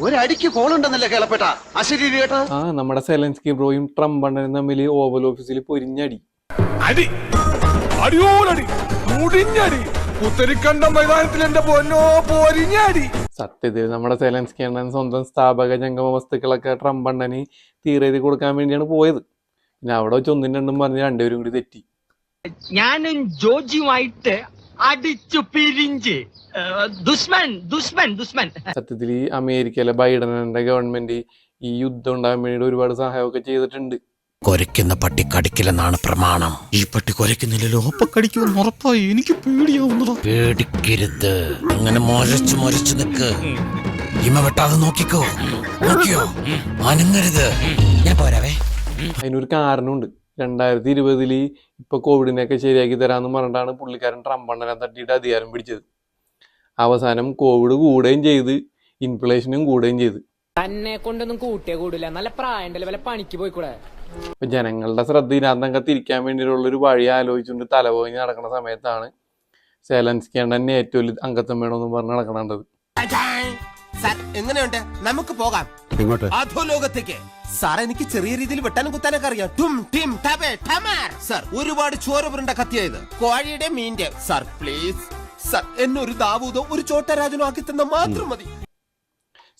ഒരടിക്ക് കോളുണ്ടെന്നല്ലേ കേളപ്പെട്ട അശരീരി കേട്ടോ. നമ്മുടെ Zelensky ബ്രോയും Trump അണ്ണനും തമ്മിൽ ഓവൽ ഓഫീസിൽ പൊരിഞ്ഞടി. സത്യത്തിൽ നമ്മുടെ സെലൻസ്കി അണ്ണൻ സ്വന്തം സ്ഥാപക ജംഗമ വസ്തുക്കളൊക്കെ ട്രംപ് അണ്ണന് തീരെഴുതി കൊടുക്കാൻ വേണ്ടിയാണ് പോയത്. പിന്നെ അവിടെ വെച്ച് ഒന്നും രണ്ടും പറഞ്ഞ് രണ്ടുപേരും കൂടി തെറ്റി. ഞാനും ജോർജിയുമായിട്ട് അടിച്ചു പിരിഞ്ച് ദുഷ്മൻ. സത്യത്തിൽ ഈ അമേരിക്കയിലെ ബൈഡന്റെ ഗവൺമെന്റ് ഈ യുദ്ധം ഉണ്ടാകാൻ വേണ്ടി ഒരുപാട് സഹായമൊക്കെ ചെയ്തിട്ടുണ്ട്. കൊരയ്ക്കുന്ന പട്ടി കടിക്കില്ലെന്നാണ് പ്രമാണം. ഈ പട്ടി കൊരയ്ക്കുന്നില്ലല്ലോ, അപ്പൊ കടിക്കുമെന്ന് ഉറപ്പായി. എനിക്ക് പേടിയാവുന്നതാ. പേടിക്കരുത്, അങ്ങനെ മൊരച്ചു നിക്ക്. ഇമ വെട്ടാതെ നോക്കിക്കോ അനങ്ങരുത്. ഞാൻ പോരാവേ. അതിനൊരു കാരണമുണ്ട്. 2020 ഇപ്പൊ കോവിഡിനെയൊക്കെ ശരിയാക്കി തരാന്ന് പറഞ്ഞിട്ടാണ് പുള്ളിക്കാരൻ ട്രംപ് അണ്ണനെ തട്ടിയിട്ട് അധികാരം പിടിച്ചത്. അവസാനം കോവിഡ് കൂടുകയും ചെയ്ത് ഇൻഫ്ലേഷനും കൂടുകയും ചെയ്ത്. തന്നെ കൊണ്ടൊന്നും കൂട്ടിയേ കൂടില്ല, നല്ല പ്രായണ്ടല്ലേ, വല്ല പണിക്ക് പോയിക്കൂടെ. ഇപ്പൊ ജനങ്ങളുടെ ശ്രദ്ധ ഇതിനകത്തൊക്കെ തിരിക്കാൻ വേണ്ടിയിട്ടുള്ള ഒരു വഴി ആലോചിച്ചുകൊണ്ട് തലപോയിഞ്ഞ് നടക്കുന്ന സമയത്താണ് സെലൻസ്കി അണ്ണൻ ഏറ്റവും അംഗത്വം വേണമെന്ന് പറഞ്ഞ് നടക്കണത്. എങ്ങനെയുണ്ട്? നമുക്ക് പോകാം അധോലോകത്തേക്ക്. സാർ, എനിക്ക് ചെറിയ രീതിയിൽ വെട്ടാനും കുത്താനൊക്കെ അറിയാം. സാർ, ഒരുപാട് ചോര പുരണ്ട കത്തിയായത്, കോഴിയുടെ മീൻ്റെ. സാർ പ്ലീസ് സാർ, എന്നൊരു ദാവൂദോ ഒരു ചോട്ടരാജനോ ആക്കി തന്ന മാത്രം മതി.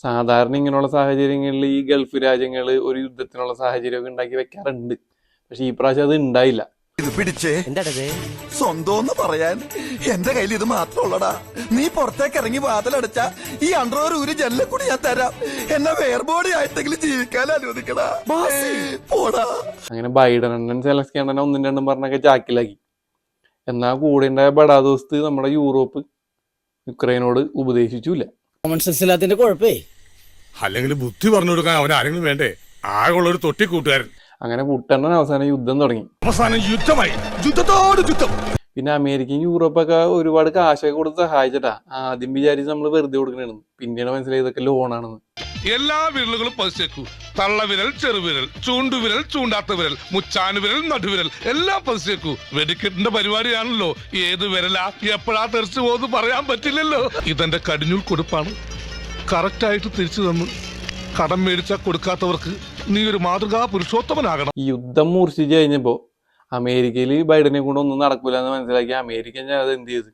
സാധാരണ ഇങ്ങനെയുള്ള സാഹചര്യങ്ങളിൽ ഈ ഗൾഫ് രാജ്യങ്ങൾ ഒരു യുദ്ധത്തിനുള്ള സാഹചര്യമൊക്കെ ഉണ്ടാക്കി വെക്കാറുണ്ട്. പക്ഷെ ഈ പ്രാവശ്യം അത് ഉണ്ടായില്ല. ഇത് പിടിച്ചേ. സ്വന്തം പറയാൻ എന്റെ കയ്യിൽ ഇത് മാത്രമുള്ളടാ. നീ പുറത്തേക്ക് ഇറങ്ങി വാതിലടച്ച ഈ അണ്ടർവെയർ ഒരു ജനലിൽ കൂടി ഞാൻ തരാം. എന്നെ വേർബോഡി ആയിട്ടെങ്കിലും ജീവിക്കാൻ അനുവദിക്കടാ. പോടാ. അങ്ങനെ ബൈഡൻ അണ്ണൻ സെലൻസ്കി അണ്ണനെ ഒന്നും രണ്ടും പറഞ്ഞൊക്കെ ചാക്കിലാക്കി. എന്നാൽ കൂടെ ഉണ്ടായ ബഡാ ദോസ്ത് നമ്മുടെ യൂറോപ്പ് യുക്രൈനോട് ഉപദേശിച്ചില്ല. കോമൺ സെൻസ് ഇല്ലാത്തതിന്റെ കുഴപ്പേ. അല്ലെങ്കിൽ ബുദ്ധി പറഞ്ഞു കൊടുക്കാൻ അവൻ ആരെങ്കിലും വേണ്ടേ? ആകെയുള്ള ഒരു തൊട്ടി കൂട്ടുകാരൻ. അങ്ങനെ പുട്ടണ്ണൻ അവസാനം യുദ്ധം തുടങ്ങി. അവസാനം യുദ്ധമായി, യുദ്ധത്തോട് യുദ്ധം. പിന്നെ അമേരിക്കയും യൂറോപ്പൊക്കെ ഒരുപാട് കാശൊക്കെ കൊടുത്ത് സഹായിച്ചിട്ടാ. ആദ്യം വിചാരിച്ച് നമ്മൾ വെറുതെ കൊടുക്കണെന്ന്, പിന്നീട് മനസ്സിലായി ഇതൊക്കെ ലോണാണെന്ന്. എല്ലാ വിരലുകളും പതിച്ചേക്കൂ. തള്ളവിരൽ, ചെറുവിരൽ, ചൂണ്ടുവിരൽ, ചൂണ്ടാത്ത വിരൽ, മുച്ചാനുവിരൽ, നടുവിരൽ എല്ലാം പതിച്ചേക്കൂ. വെടിക്കെട്ടിന്റെ പരിപാടിയാണല്ലോ. ഏത് വിരലാ എപ്പോഴാ തെറിച്ചു പോകുന്നു പറയാൻ പറ്റില്ലല്ലോ. ഇതെന്റെ കടിഞ്ഞൂൽ കൊടുപ്പാണ്. കറക്റ്റായിട്ട് തിരിച്ചു തന്നു. കടം മേടിച്ചാ കൊടുക്കാത്തവർക്ക് നീ ഒരു മാതൃകാ പുരുഷോത്തമനാകണം. ഈ യുദ്ധം മൂർച്ഛിച്ച് കഴിഞ്ഞപ്പോ അമേരിക്കയിൽ ബൈഡനെ കൊണ്ട് ഒന്നും നടക്കൂല എന്ന് മനസ്സിലാക്കി അമേരിക്കൻ അത് എന്ത് ചെയ്ത്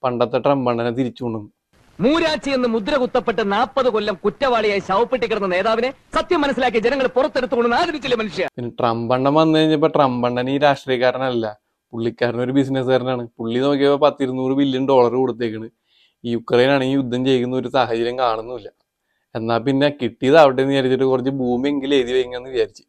പണ്ടത്തെ ട്രംപ് അണ്ണനെ തിരിച്ചു കൊണ്ടുവന്നു. മൂരാച്ചി എന്ന് മുദ്ര കുത്തപ്പെട്ട് 40 കൊല്ലം കുറ്റവാളിയായി ശവപ്പെട്ടി കിടന്ന നേതാവിനെ സത്യം മനസ്സിലാക്കിയ ജനങ്ങൾ പുറത്തെടുത്തുകൊണ്ട് ആദരിച്ചില്ല മനുഷ്യ. പിന്നെ ട്രംപ് അണ്ണൻ വന്നു കഴിഞ്ഞപ്പോ ട്രംപ് അണ്ണൻ ഈ രാഷ്ട്രീയക്കാരനല്ല, പുള്ളിക്കാരൻ ഒരു ബിസിനസ്സുകാരനാണ്. പുള്ളി നോക്കിയപ്പോ $100 ബില്യൺ കൊടുത്തേക്കണ്. ഈ യുക്രൈൻ ആണെങ്കിൽ യുദ്ധം ചെയ്യുന്ന ഒരു സാഹചര്യം കാണുന്നില്ല. എന്നാ പിന്നെ കിട്ടിയത് അവിടെ നിന്ന് വിചാരിച്ചിട്ട് കുറച്ച് ഭൂമിയെങ്കിലും എഴുതി വെങ്ങന്ന് വിചാരിച്ചു.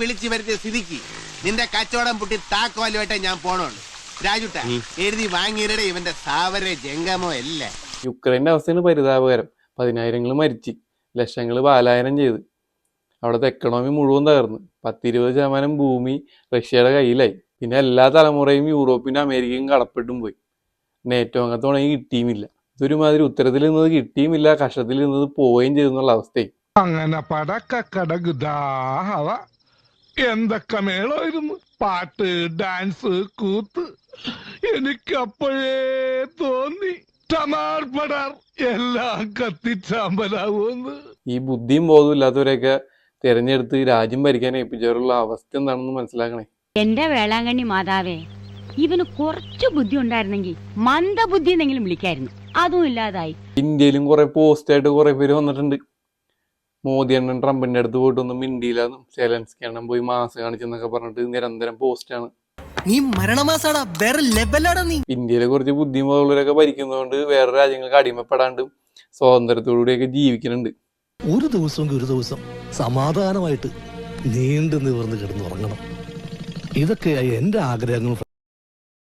വിളിച്ചു വരുത്തിയ സ്ഥിതിക്ക് നിന്റെ കച്ചവടം പൊട്ടി താക്കോലുമായിട്ട് ഞാൻ പോണുണ്ട്. രാജുട്ട എഴുതി വാങ്ങിയരുടെ ഇവന്റെ സ്ഥാവര ജംഗമോ അല്ല. യുക്രൈന്റെ അവസ്ഥയാണ് പരിതാപകരം. 10,000 മരിച്ച്, ലക്ഷങ്ങൾ പാലായനം ചെയ്ത്, അവിടുത്തെ എക്കണോമി മുഴുവൻ തകർന്ന്. 10-20% ഭൂമി റഷ്യയുടെ കയ്യിലായി. പിന്നെ എല്ലാ തലമുറയും യൂറോപ്പിനും അമേരിക്കയും കടപ്പെട്ടും പോയി. നേറ്റോ അംഗത്തോണെങ്കിൽ കിട്ടിയുമില്ല. ഇതൊരുമാതിരി ഉത്തരത്തിൽ നിന്നത് കിട്ടിയുമില്ല, കഷ്ടത്തിൽ നിന്നത് പോവുകയും ചെയ്തെന്നുള്ള അവസ്ഥയായി. അങ്ങനെ പടക്കടകുദാഹവ എന്തൊക്കെ മേളമായിരുന്നു. പാട്ട്, ഡാൻസ്, കൂത്ത്. എനിക്കപ്പോഴേ തോന്നി എല്ലാം കത്തിച്ചാമ്പലാവൂന്ന്. ഈ ബുദ്ധിയും ബോധവും ഇല്ലാത്തവരെയൊക്കെ തെരഞ്ഞെടുത്ത് രാജ്യം ഭരിക്കാൻ ഏൽപ്പിച്ചവരുള്ള അവസ്ഥ എന്താണെന്ന് മനസ്സിലാക്കണേ. എന്റെ വേളാങ്കണ്ണി മാതാവേ, ഇവന് കുറച്ചു ബുദ്ധി ഉണ്ടായിരുന്നെങ്കിൽ മന്ദബുദ്ധി എന്നെങ്കിലും വിളിക്കായിരുന്നു. അതും ഇല്ലാതായി. ഇന്ത്യയിലും കുറെ പോസ്റ്റായിട്ട് കുറെ പേര് വന്നിട്ടുണ്ട്. മോദി അണ്ണൻ ട്രംപിന്റെ അടുത്ത് പോയിട്ടൊന്നും മിണ്ടിയില്ലെന്നും സെലൻസ്കി അണ്ണൻ പോയി മാസ് കാണിച്ചെന്നൊക്കെ പറഞ്ഞിട്ട് നിരന്തരം പോസ്റ്റാണ്. നീ മരണമാസാടാ, വേറെ ലെവലാടാ നീ. ഇന്ത്യയിലെ കുറച്ച് ബുദ്ധിമുട്ടുള്ളവരൊക്കെ ഭരിക്കുന്നതുകൊണ്ട് വേറെ രാജ്യങ്ങൾക്ക് അടിമപ്പെടാണ്ട് സ്വാതന്ത്ര്യത്തോടുകൂടിയൊക്കെ ജീവിക്കുന്നുണ്ട്. ഒരു ദിവസം സമാധാനമായിട്ട് നീണ്ടു നിവർന്ന് കിടന്നുറങ്ങണം. ഇതൊക്കെയായി എന്റെ ആഗ്രഹങ്ങൾ.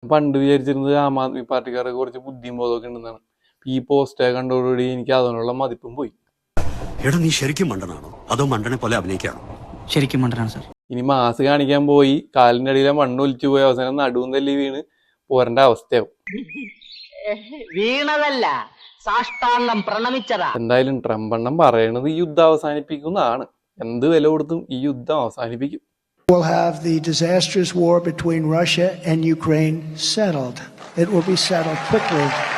പണ്ട് വിചാരിച്ചിരുന്നത് ആം ആദ്മി പാർട്ടിക്കാർക്ക് കുറച്ച് ബുദ്ധിയും ബോധമൊക്കെ ഉണ്ടെന്നാണ്. ഈ പോസ്റ്റ് കണ്ടോടുകൂടി എനിക്ക് അതിനുള്ള മതിപ്പും പോയി. എടാ, നീ ശരിക്കും മണ്ടനാണോ അതോ മണ്ടനെ പോലെ അഭിനയിക്കാണോ? ശരിക്കും മണ്ടനാണ് സാർ. ഇനി മാസ് കാണിക്കാൻ പോയി കാലിന്റെ അടിയിലെ മണ്ണ് ഒലിച്ചു പോയ അവസാനം നടുവും തല്ലി വീണ് പോരേണ്ട അവസ്ഥയാവും. വീണതല്ല, സാഷ്ടാംഗം പ്രണമിച്ചതാ. എന്തായാലും ട്രംപ് അണ്ണൻ പറയണത് ഈ യുദ്ധം അവസാനിപ്പിക്കുന്നതാണ്. എന്ത് വില കൊടുത്തും ഈ യുദ്ധം അവസാനിപ്പിക്കും. We'll have the disastrous war between Russia and Ukraine settled. it will be settled quickly